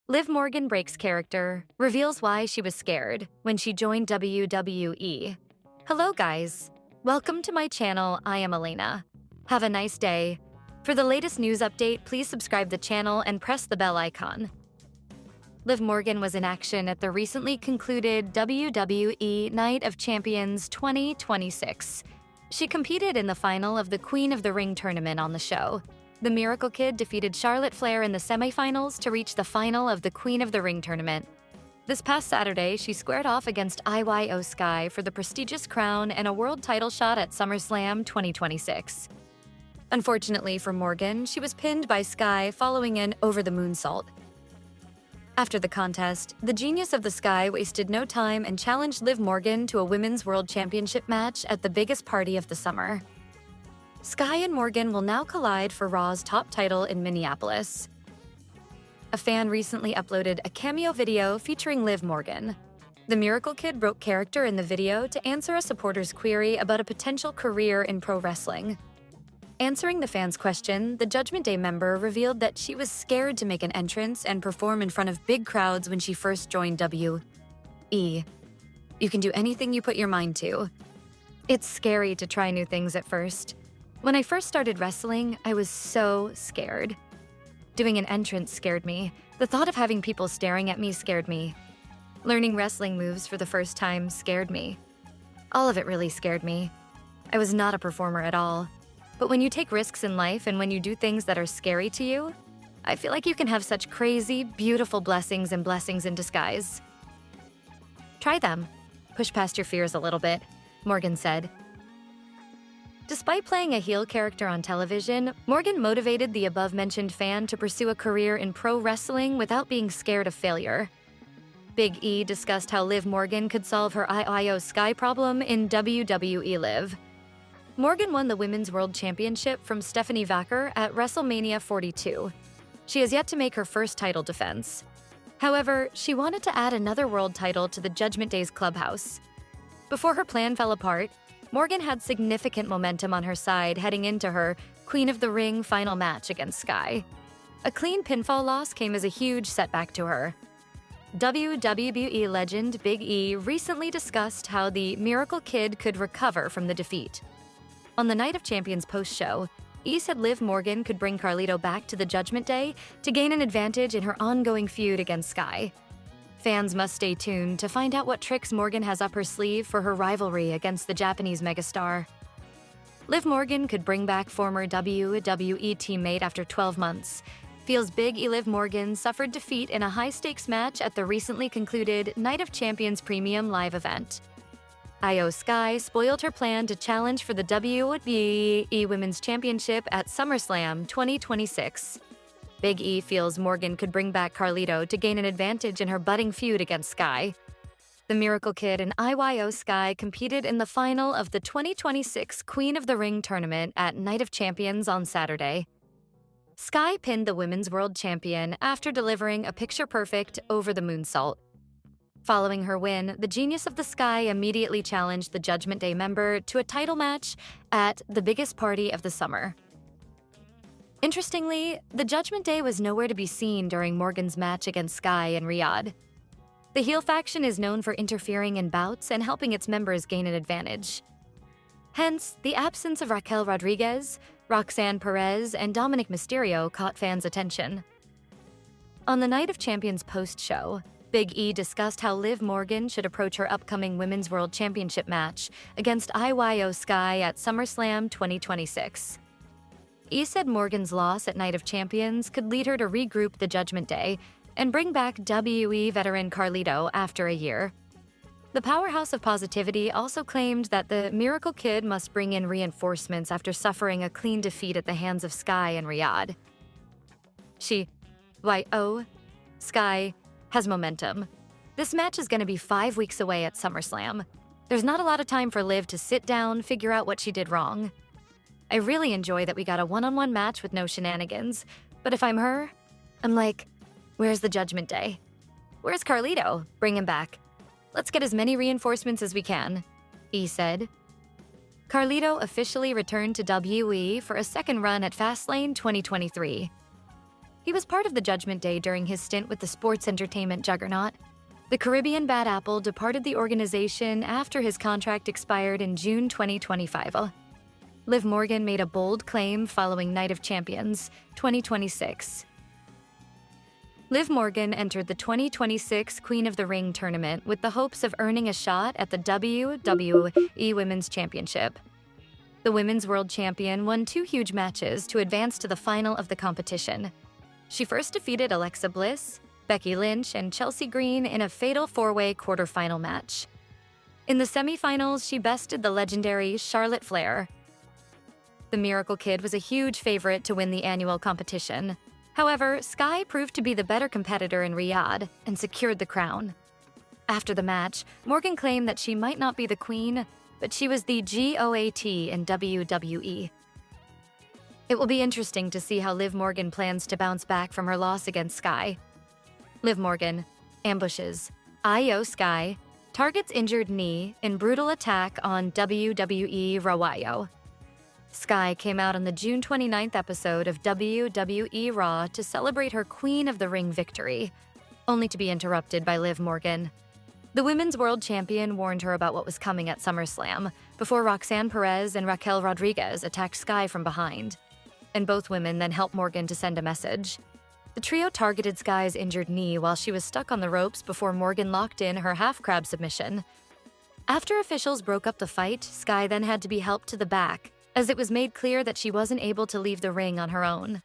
Liv Morgan breaks character, reveals why she was scared when she joined WWE. Hello guys, welcome to my channel. I am Elena. Have a nice day. For the latest news update, please subscribe the channel and press the bell icon. Liv Morgan was in action at the recently concluded WWE Night of Champions 2026. She competed in the final of the Queen of the Ring tournament on the show. The Miracle Kid defeated Charlotte Flair in the semifinals to reach the final of the Queen of the Ring tournament. This past Saturday, she squared off against Sky for the prestigious crown and a world title shot at SummerSlam 2026. Unfortunately for Morgan, she was pinned by Sky following an over-the-moonsault. After the contest, the genius of the Sky wasted no time and challenged Liv Morgan to a Women's World Championship match at the biggest party of the summer. Sky and Morgan will now collide for Raw's top title in Minneapolis. A fan recently uploaded a cameo video featuring Liv Morgan. The Miracle Kid broke character in the video to answer a supporter's query about a potential career in pro wrestling. Answering the fan's question, the Judgment Day member revealed that she was scared to make an entrance and perform in front of big crowds when she first joined WWE. You can do anything you put your mind to. It's scary to try new things at first. When I first started wrestling, I was so scared. Doing an entrance scared me. The thought of having people staring at me scared me. Learning wrestling moves for the first time scared me. All of it really scared me. I was not a performer at all. But when you take risks in life and when you do things that are scary to you, I feel like you can have such crazy, beautiful blessings and blessings in disguise. Try them. Push past your fears a little bit, Morgan said. Despite playing a heel character on television, Morgan motivated the above-mentioned fan to pursue a career in pro wrestling without being scared of failure. Big E discussed how Liv Morgan could solve her Sky problem in WWE Liv. Morgan won the Women's World Championship from Stephanie Vaquer at WrestleMania 42. She has yet to make her first title defense. However, she wanted to add another world title to the Judgment Day's clubhouse. Before her plan fell apart, Morgan had significant momentum on her side heading into her Queen of the Ring final match against Sky. A clean pinfall loss came as a huge setback to her. WWE legend Big E recently discussed how the Miracle Kid could recover from the defeat. On the Night of Champions post-show, E said Liv Morgan could bring Carlito back to the Judgment Day to gain an advantage in her ongoing feud against Sky. Fans must stay tuned to find out what tricks Morgan has up her sleeve for her rivalry against the Japanese megastar. Liv Morgan could bring back former WWE teammate after 12 months. Feels Big E Liv Morgan suffered defeat in a high-stakes match at the recently concluded Night of Champions Premium Live event. Sky spoiled her plan to challenge for the WWE Women's Championship at SummerSlam 2026. Big E feels Morgan could bring back Carlito to gain an advantage in her budding feud against Sky. The Miracle Kid and Sky competed in the final of the 2026 Queen of the Ring tournament at Night of Champions on Saturday. Sky pinned the Women's World Champion after delivering a picture-perfect over-the-moonsault. Following her win, the genius of the Sky immediately challenged the Judgment Day member to a title match at the biggest party of the summer. Interestingly, the Judgment Day was nowhere to be seen during Morgan's match against Sky in Riyadh. The heel faction is known for interfering in bouts and helping its members gain an advantage. Hence, the absence of Raquel Rodriguez, Roxanne Perez, and Dominic Mysterio caught fans' attention. On the Night of Champions post-show, Big E discussed how Liv Morgan should approach her upcoming Women's World Championship match against Sky at SummerSlam 2026. E said Morgan's loss at Night of Champions could lead her to regroup the Judgment Day and bring back WWE veteran Carlito after a year. The powerhouse of positivity also claimed that the Miracle Kid must bring in reinforcements after suffering a clean defeat at the hands of Sky in Riyadh. Sky has momentum. This match is going to be 5 weeks away at SummerSlam. There's not a lot of time for Liv to sit down, figure out what she did wrong. I really enjoy that we got a one-on-one match with no shenanigans, but if I'm her, I'm like, where's the Judgment Day? Where's Carlito? Bring him back. Let's get as many reinforcements as we can, E said. Carlito officially returned to WWE for a second run at Fastlane 2023. He was part of the Judgment Day during his stint with the sports entertainment juggernaut. The Caribbean Bad Apple departed the organization after his contract expired in June 2025. Liv Morgan made a bold claim following Night of Champions 2026. Liv Morgan entered the 2026 Queen of the Ring tournament with the hopes of earning a shot at the WWE Women's Championship. The Women's World Champion won 2 huge matches to advance to the final of the competition. She first defeated Alexa Bliss, Becky Lynch, and Chelsea Green in a fatal 4-way quarterfinal match. In the semifinals, she bested the legendary Charlotte Flair. The Miracle Kid was a huge favorite to win the annual competition. However, Sky proved to be the better competitor in Riyadh and secured the crown. After the match, Morgan claimed that she might not be the queen, but she was the GOAT in WWE. It will be interesting to see how Liv Morgan plans to bounce back from her loss against Sky. Liv Morgan ambushes Io Sky, targets injured knee in brutal attack on WWE Raw. Sky came out on the June 29th episode of WWE Raw to celebrate her Queen of the Ring victory, only to be interrupted by Liv Morgan. The Women's World Champion warned her about what was coming at SummerSlam before Roxanne Perez and Raquel Rodriguez attacked Sky from behind, and both women then helped Morgan to send a message. The trio targeted Sky's injured knee while she was stuck on the ropes before Morgan locked in her half-crab submission. After officials broke up the fight, Sky then had to be helped to the back, as it was made clear that she wasn't able to leave the ring on her own.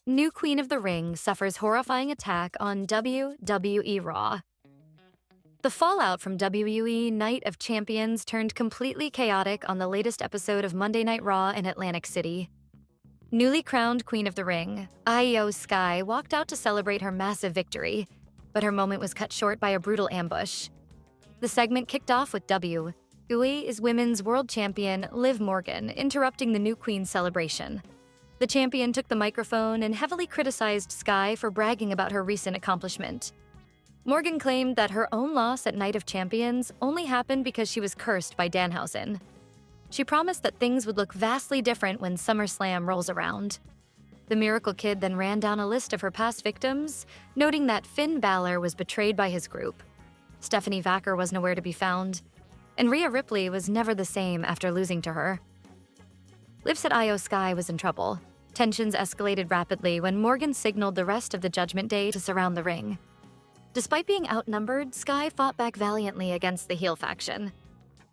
New Queen of the Ring suffers horrifying attack on WWE Raw. The fallout from WWE Night of Champions turned completely chaotic on the latest episode of Monday Night Raw in Atlantic City. Newly crowned Queen of the Ring, Io Sky walked out to celebrate her massive victory, but her moment was cut short by a brutal ambush. The segment kicked off with WWE's Women's World Champion Liv Morgan interrupting the new Queen's celebration. The champion took the microphone and heavily criticized Sky for bragging about her recent accomplishment. Morgan claimed that her own loss at Night of Champions only happened because she was cursed by Danhausen. She promised that things would look vastly different when SummerSlam rolls around. The Miracle Kid then ran down a list of her past victims, noting that Finn Balor was betrayed by his group. Stephanie Vacker was nowhere to be found, and Rhea Ripley was never the same after losing to her. Liv said Io Sky was in trouble. Tensions escalated rapidly when Morgan signaled the rest of the Judgment Day to surround the ring. Despite being outnumbered, Sky fought back valiantly against the heel faction.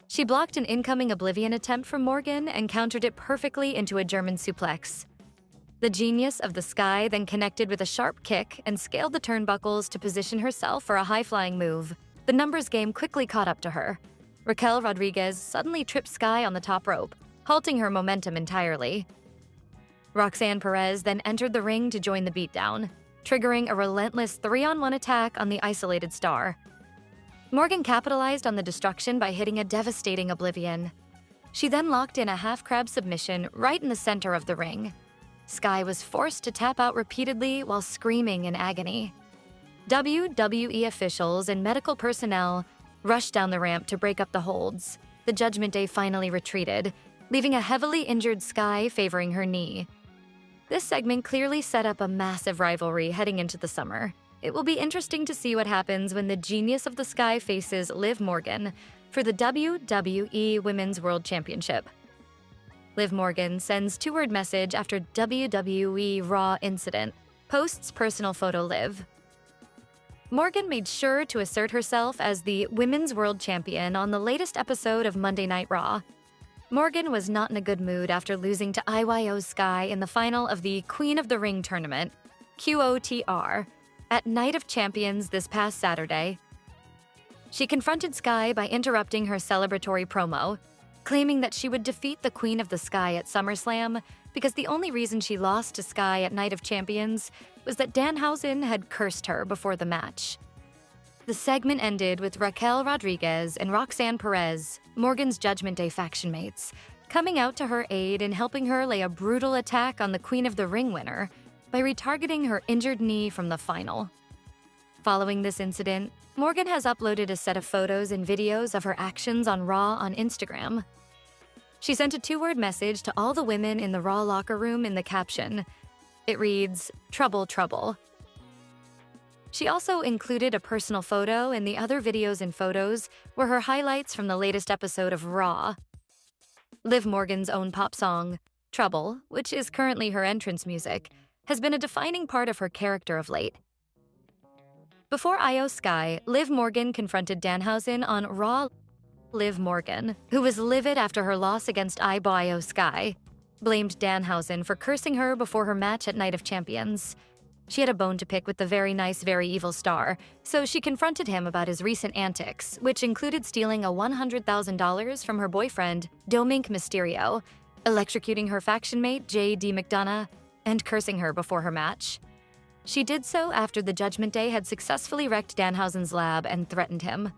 She blocked an incoming Oblivion attempt from Morgan and countered it perfectly into a German suplex. The genius of the Sky then connected with a sharp kick and scaled the turnbuckles to position herself for a high-flying move. The numbers game quickly caught up to her. Raquel Rodriguez suddenly tripped Sky on the top rope, halting her momentum entirely. Roxanne Perez then entered the ring to join the beatdown, triggering a relentless 3-on-1 attack on the isolated star. Morgan capitalized on the destruction by hitting a devastating Oblivion. She then locked in a half-crab submission right in the center of the ring. Sky was forced to tap out repeatedly while screaming in agony. WWE officials and medical personnel rushed down the ramp to break up the holds. The Judgment Day finally retreated, leaving a heavily injured Sky favoring her knee. This segment clearly set up a massive rivalry heading into the summer. It will be interesting to see what happens when the genius of the Sky faces Liv Morgan for the WWE Women's World Championship. Liv Morgan sends two-word message after WWE Raw incident, posts personal photo Liv. Morgan made sure to assert herself as the Women's World Champion on the latest episode of Monday Night Raw. Morgan was not in a good mood after losing to IYO Sky in the final of the Queen of the Ring tournament, QOTR, at Night of Champions this past Saturday. She confronted Sky by interrupting her celebratory promo, claiming that she would defeat the Queen of the Sky at SummerSlam because the only reason she lost to Sky at Night of Champions was that Danhausen had cursed her before the match. The segment ended with Raquel Rodriguez and Roxanne Perez, Morgan's Judgment Day faction mates, coming out to her aid and helping her lay a brutal attack on the Queen of the Ring winner by retargeting her injured knee from the final. Following this incident, Morgan has uploaded a set of photos and videos of her actions on Raw on Instagram. She sent a two-word message to all the women in the Raw locker room in the caption, It reads, "Trouble, trouble." She also included a personal photo, and the other videos and photos were her highlights from the latest episode of Raw. Liv Morgan's own pop song, Trouble, which is currently her entrance music, has been a defining part of her character of late. Before Io Sky, Liv Morgan confronted Danhausen on Raw. Liv Morgan, who was livid after her loss against Io Sky, blamed Danhausen for cursing her before her match at Night of Champions. She had a bone to pick with the very nice, very evil star, so she confronted him about his recent antics, which included stealing a $100,000 from her boyfriend, Domingue Mysterio, electrocuting her faction mate, J.D. McDonough, and cursing her before her match. She did so after the Judgment Day had successfully wrecked Danhausen's lab and threatened him.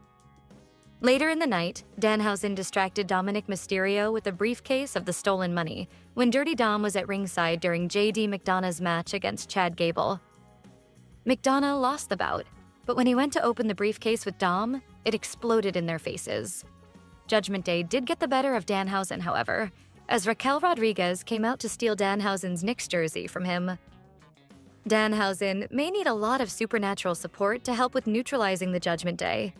Later in the night, Danhausen distracted Dominik Mysterio with a briefcase of the stolen money when Dirty Dom was at ringside during J.D. McDonough's match against Chad Gable. McDonough lost the bout, but when he went to open the briefcase with Dom, it exploded in their faces. Judgment Day did get the better of Danhausen, however, as Raquel Rodriguez came out to steal Danhausen's Knicks jersey from him. Danhausen may need a lot of supernatural support to help with neutralizing the Judgment Day,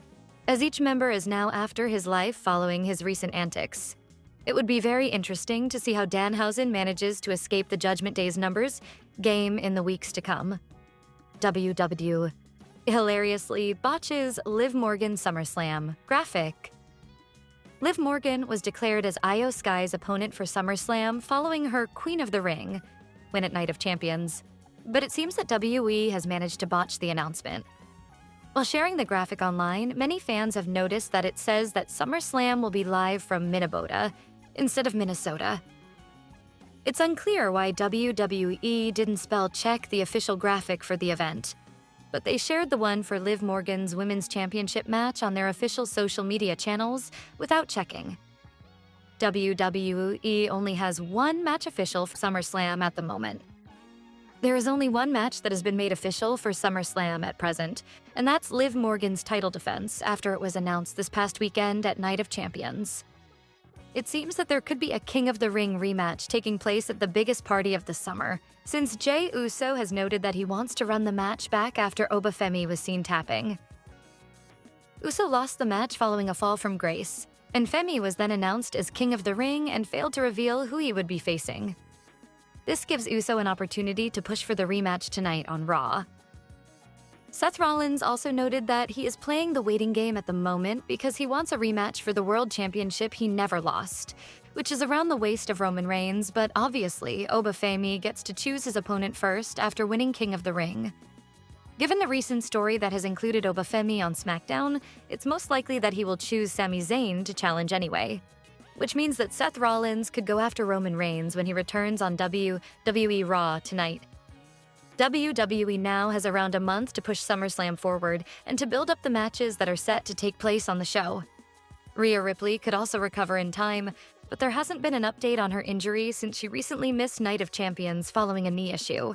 as each member is now after his life following his recent antics. It would be very interesting to see how Danhausen manages to escape the Judgment Day's numbers game in the weeks to come. WWE hilariously botches Liv Morgan SummerSlam graphic. Liv Morgan was declared as Io Sky's opponent for SummerSlam following her Queen of the Ring win at Night of Champions, but it seems that WWE has managed to botch the announcement. While sharing the graphic online, many fans have noticed that it says that SummerSlam will be live from Minnesota instead of Minnesota. It's unclear why WWE didn't spell check the official graphic for the event, but they shared the one for Liv Morgan's Women's Championship match on their official social media channels without checking. WWE only has one match official for SummerSlam at the moment. There is only one match that has been made official for SummerSlam at present, and that's Liv Morgan's title defense after it was announced this past weekend at Night of Champions. It seems that there could be a King of the Ring rematch taking place at the biggest party of the summer, since Jey Uso has noted that he wants to run the match back after Obafemi was seen tapping. Uso lost the match following a fall from grace, and Femi was then announced as King of the Ring and failed to reveal who he would be facing. This gives Uso an opportunity to push for the rematch tonight on Raw. Seth Rollins also noted that he is playing the waiting game at the moment because he wants a rematch for the World Championship he never lost, which is around the waist of Roman Reigns, but obviously Obafemi gets to choose his opponent first after winning King of the Ring. Given the recent story that has included Obafemi on SmackDown, it's most likely that he will choose Sami Zayn to challenge anyway, which means that Seth Rollins could go after Roman Reigns when he returns on WWE Raw tonight. WWE now has around a month to push SummerSlam forward and to build up the matches that are set to take place on the show. Rhea Ripley could also recover in time, but there hasn't been an update on her injury since she recently missed Night of Champions following a knee issue.